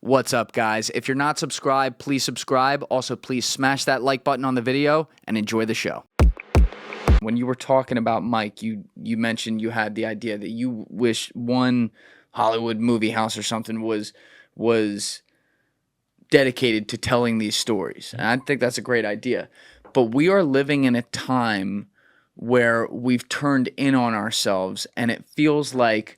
What's up, guys? If you're not subscribed, please subscribe. Also, please smash that like button on the video and enjoy the show. When you were talking about Mike, you mentioned you had the idea that you wish one Hollywood movie house or something was dedicated to telling these stories. And I think that's a great idea. But we are living in a time where we've turned in on ourselves, and it feels like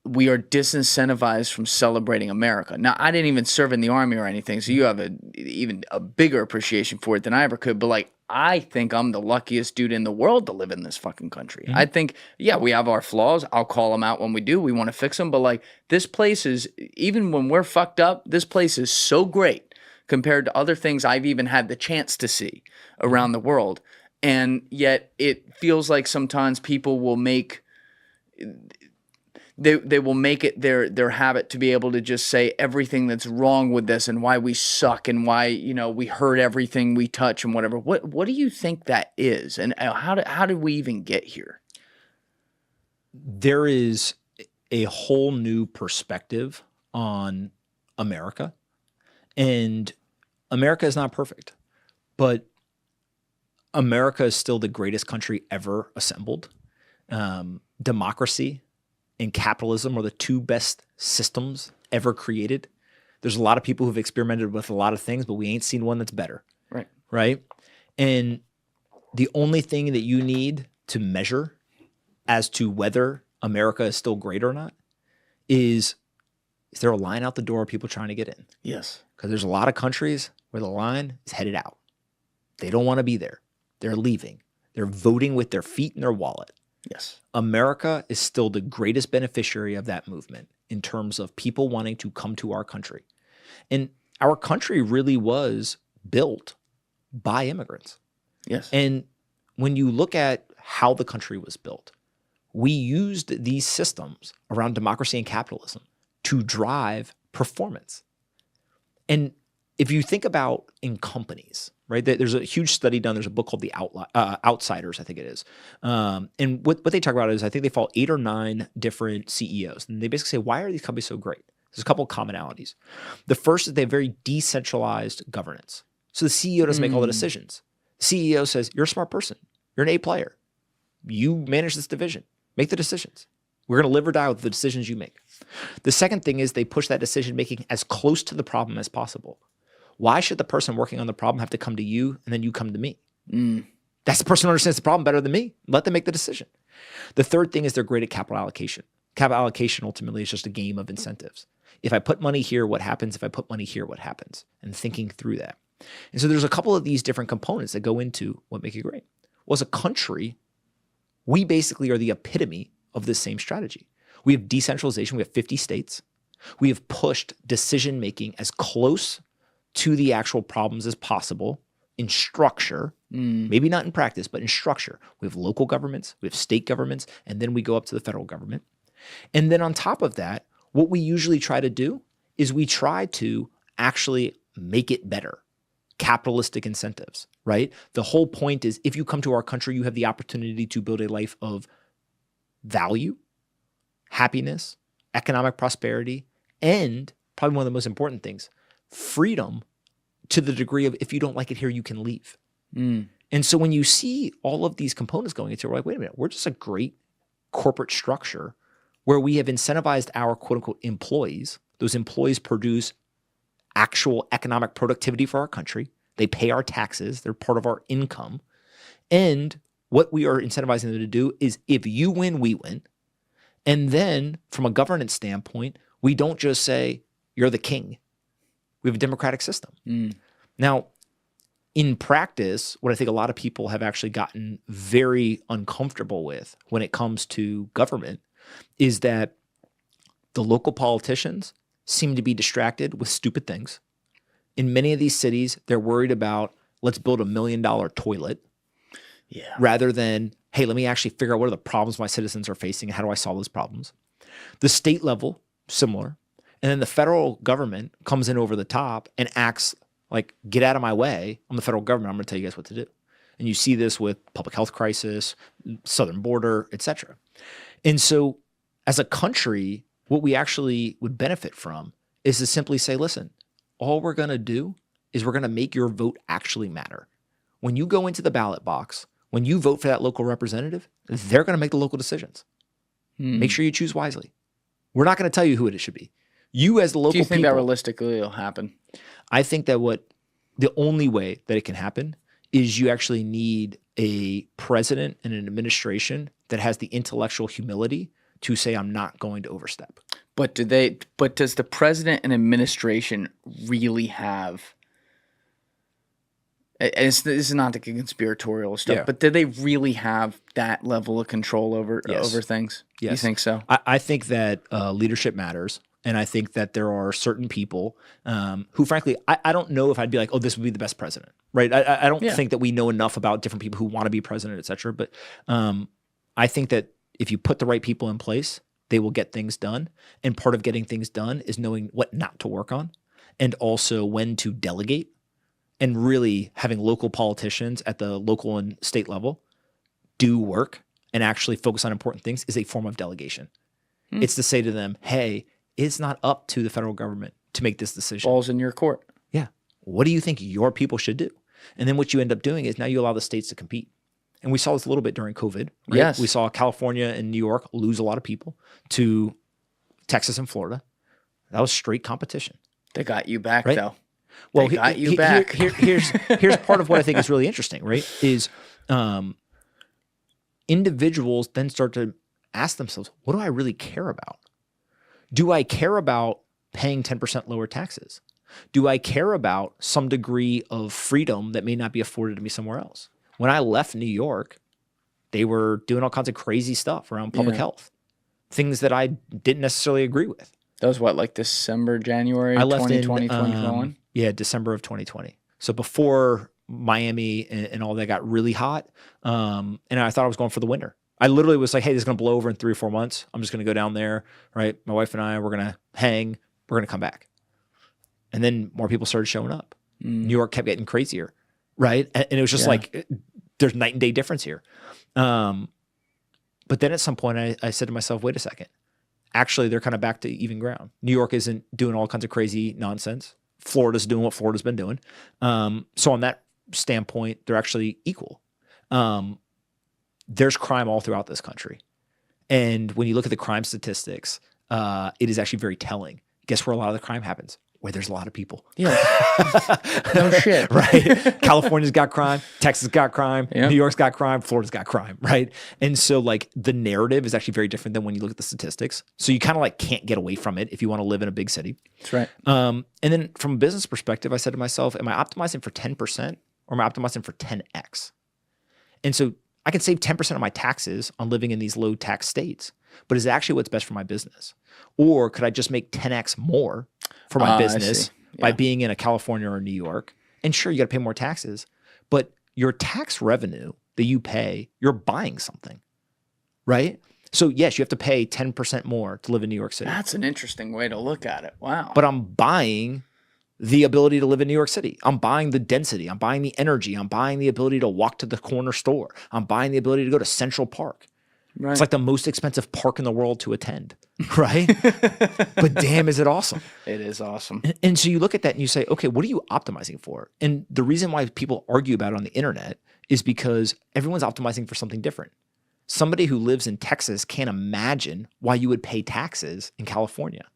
we are disincentivized from celebrating America. Now, I didn't even serve in the Army or anything, so you have even a bigger appreciation for it than I ever could. But like, I think I'm the luckiest dude in the world to live in this fucking country. I think, yeah, we have our flaws. I'll call them out when we do. We want to fix them. But like, this place is, even when we're fucked up, this place is so great compared to other things I've even had the chance to see around the world. And yet it feels like sometimes people will make they will make it their habit to be able to just say everything that's wrong with this and why we suck and why, you know, we hurt everything we touch and whatever. What do you think that is? And how did we even get here? There is a whole new perspective on America. And America is not perfect, but America is still the greatest country ever assembled. Democracy and capitalism are the two best systems ever created. There's a lot of people who've experimented with a lot of things, but we ain't seen one that's better. Right. Right. And the only thing that you need to measure as to whether America is still great or not is there a line out the door of people trying to get in? Yes. Because there's a lot of countries where the line is headed out. They don't want to be there. They're leaving. They're voting with their feet and their wallet. Yes. America is still the greatest beneficiary of that movement in terms of people wanting to come to our country. And our country really was built by immigrants. Yes. And when you look at how the country was built, we used these systems around democracy and capitalism to drive performance. And if you think about in companies, right, there's a huge study done. There's a book called The Outsiders, I think it is. And what they talk about is I think they follow 8 or 9 different CEOs. And they basically say, why are these companies so great? There's a couple of commonalities. The first is they have very decentralized governance. So the CEO doesn't make all the decisions. The CEO says, you're a smart person. You're an A player. You manage this division. Make the decisions. We're going to live or die with the decisions you make. The second thing is they push that decision making as close to the problem as possible. Why should the person working on the problem have to come to you and then you come to me? That's the person who understands the problem better than me. Let them make the decision. The third thing is they're great at capital allocation. Capital allocation ultimately is just a game of incentives. If I put money here, what happens? If I put money here, what happens? And thinking through that. And so there's a couple of these different components that go into what make it great. Well, as a country, we basically are the epitome of this same strategy. We have decentralization. We have 50 states. We have pushed decision-making as close to the actual problems as possible in structure, maybe not in practice, but in structure. We have local governments, we have state governments, and then we go up to the federal government. And then on top of that, what we usually try to do is we try to actually make it better. Capitalistic incentives, right? The whole point is if you come to our country, you have the opportunity to build a life of value, happiness, economic prosperity, and probably one of the most important things, freedom to the degree of if you don't like it here, you can leave. And so when you see all of these components going into it, we're like, wait a minute, we're just a great corporate structure where we have incentivized our quote unquote employees. Those employees produce actual economic productivity for our country. They pay our taxes. They're part of our income. And what we are incentivizing them to do is if you win, we win. And then from a governance standpoint, we don't just say, you're the king. We have a democratic system. Now, in practice, what I think a lot of people have actually gotten very uncomfortable with when it comes to government is that the local politicians seem to be distracted with stupid things. In many of these cities, they're worried about, let's build $1 million toilet rather than, hey, let me actually figure out what are the problems my citizens are facing and how do I solve those problems. The state level, similar. And then the federal government comes in over the top and acts like, get out of my way. I'm the federal government. I'm going to tell you guys what to do. And you see this with public health crisis, southern border, et cetera. And so as a country, What we actually would benefit from is to simply say, listen, all we're going to do is we're going to make your vote actually matter. When you go into the ballot box, when you vote for that local representative, they're going to make the local decisions. Make sure you choose wisely. We're not going to tell you who it should be. You as the local people. Do you think that realistically will happen? I think that the only way that it can happen is you actually need a president and an administration that has the intellectual humility to say, I'm not going to overstep. But does the president and administration really have, this is not the conspiratorial stuff, but do they really have that level of control over things? Yes. You think so? I think that leadership matters. And I think that there are certain people who, frankly, I don't know if I'd be like, oh, this would be the best president, right? I don't think that we know enough about different people who want to be president, et cetera. But I think that if you put the right people in place, they will get things done. And part of getting things done is knowing what not to work on and also when to delegate, and really having local politicians at the local and state level do work and actually focus on important things is a form of delegation. It's to say to them, hey, it's not up to the federal government to make this decision. Ball's in your court. Yeah. What do you think your people should do? And then what you end up doing is now you allow the states to compete. And we saw this a little bit during COVID. Right? Yes. We saw California and New York lose a lot of people to Texas and Florida. That was straight competition. They got you back, right? though. Well, they got you back. Here's part of what I think is really interesting, right? Is individuals then start to ask themselves, what do I really care about? Do I care about paying 10% lower taxes? Do I care about some degree of freedom that may not be afforded to me somewhere else? When I left New York, they were doing all kinds of crazy stuff around public health, things that I didn't necessarily agree with. That was what, like December, January, I left 2020, in 2021? Yeah, December of 2020. So before Miami and all that got really hot, and I thought I was going for the winter. I literally was like, hey, this is going to blow over in 3 or 4 months. I'm just going to go down there, right? My wife and I, we're going to hang. We're going to come back. And then more people started showing up. New York kept getting crazier, right? And it was just like, there's night and day difference here. But then at some point, I said to myself, wait a second. Actually, they're kind of back to even ground. New York isn't doing all kinds of crazy nonsense. Florida's doing what Florida's been doing. So on that standpoint, they're actually equal. There's crime all throughout this country. And when you look at the crime statistics, it is actually very telling. Guess where a lot of the crime happens? Where there's a lot of people. Yeah. No shit. Right? California's got crime. Texas got crime. Yep. New York's got crime. Florida's got crime. Right? And so like the narrative is actually very different than when you look at the statistics. So you kind of like can't get away from it if you want to live in a big city. That's right. And then from a business perspective, I said to myself, am I optimizing for 10% or am I optimizing for 10x? And so I can save 10% of my taxes on living in these low tax states, but is it actually what's best for my business? Or could I just make 10x more for my business by being in a California or New York? And sure, you got to pay more taxes, but your tax revenue that you pay, you're buying something, right? So yes, you have to pay 10% more to live in New York City. That's an interesting way to look at it. Wow. But I'm buying the ability to live in New York City. I'm buying the density. I'm buying the energy. I'm buying the ability to walk to the corner store. I'm buying the ability to go to Central Park. Right. It's like the most expensive park in the world to attend, right? But damn, is it awesome. It is awesome. And so you look at that and you say, okay, what are you optimizing for? And the reason why people argue about it on the internet is because everyone's optimizing for something different. Somebody who lives in Texas can't imagine why you would pay taxes in California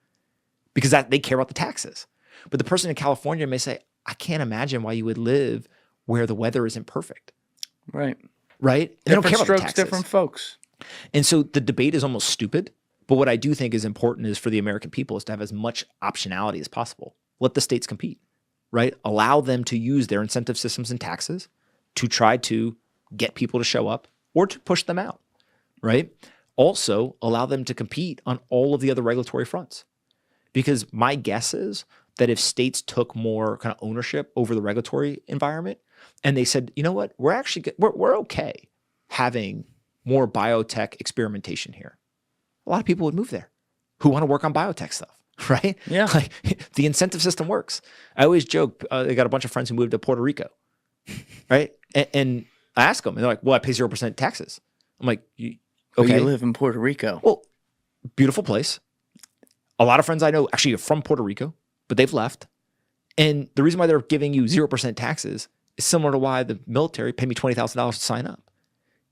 because they care about the taxes. But the person in California may say, I can't imagine why you would live where the weather isn't perfect. Right. Right? And they don't care about the strokes, taxes. different folks. And so the debate is almost stupid. But what I do think is important is for the American people is to have as much optionality as possible. Let the states compete, right? Allow them to use their incentive systems and taxes to try to get people to show up or to push them out, right? Also, allow them to compete on all of the other regulatory fronts. Because my guess is that if states took more kind of ownership over the regulatory environment and they said, you know what, we're okay having more biotech experimentation here. A lot of people would move there who want to work on biotech stuff, right? Yeah. Like, the incentive system works. I always joke, I got a bunch of friends who moved to Puerto Rico, right? And I ask them, and they're like, well, I pay 0% taxes. I'm like, okay. You live in Puerto Rico. Well, beautiful place. A lot of friends I know actually are from Puerto Rico, but they've left. And the reason why they're giving you 0% taxes is similar to why the military paid me $20,000 to sign up.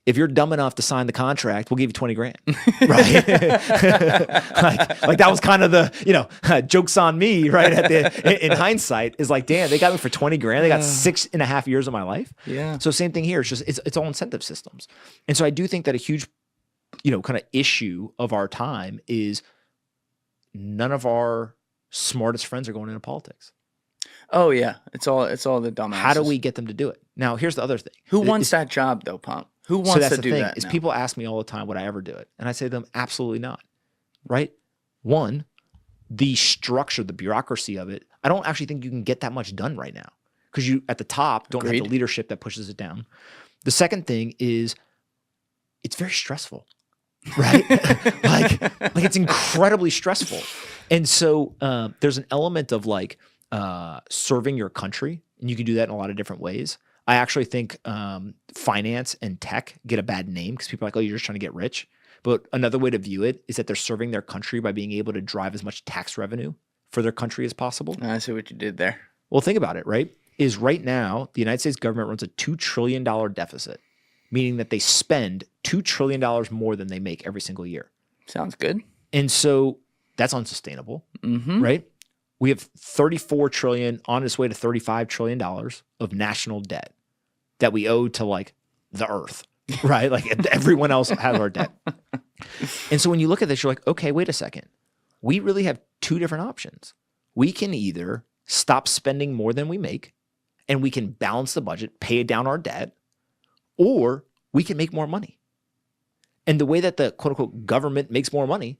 If you're dumb enough to sign the contract, we'll give you 20 grand, right? like that was kind of the, joke's on me, right? In hindsight is like, damn, they got me for 20 grand. They got 6.5 years of my life. Yeah. So same thing here. It's all incentive systems. And so I do think that a huge, kind of issue of our time is none of our smartest friends are going into politics. Oh yeah. It's all the dumbasses. How do we get them to do it? Now, here's the other thing. Who wants that job though, Pomp? Who wants that's to the do thing, that? Is now? people ask me all the time, would I ever do it? And I say to them, absolutely not. Right? One, the structure, the bureaucracy of it, I don't actually think you can get that much done right now because you at the top don't have the leadership that pushes it down. The second thing is it's very stressful, right? like it's incredibly stressful. And so there's an element of serving your country, and you can do that in a lot of different ways. I actually think finance and tech get a bad name because people are like, oh, you're just trying to get rich. But another way to view it is that they're serving their country by being able to drive as much tax revenue for their country as possible. I see what you did there. Well, think about it, right? Is right now, the United States government runs a $2 trillion deficit, meaning that they spend $2 trillion more than they make every single year. Sounds good. And so that's unsustainable, right? We have $34 trillion on its way to $35 trillion of national debt that we owe to the earth, right? Everyone else has our debt. And so when you look at this, you're like, okay, wait a second. We really have two different options. We can either stop spending more than we make and we can balance the budget, pay down our debt, or we can make more money. And the way that the quote unquote government makes more money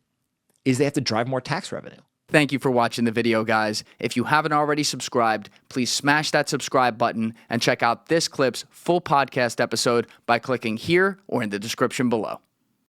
is they have to drive more tax revenue. Thank you for watching the video, guys. If you haven't already subscribed, please smash that subscribe button and check out this clip's full podcast episode by clicking here or in the description below.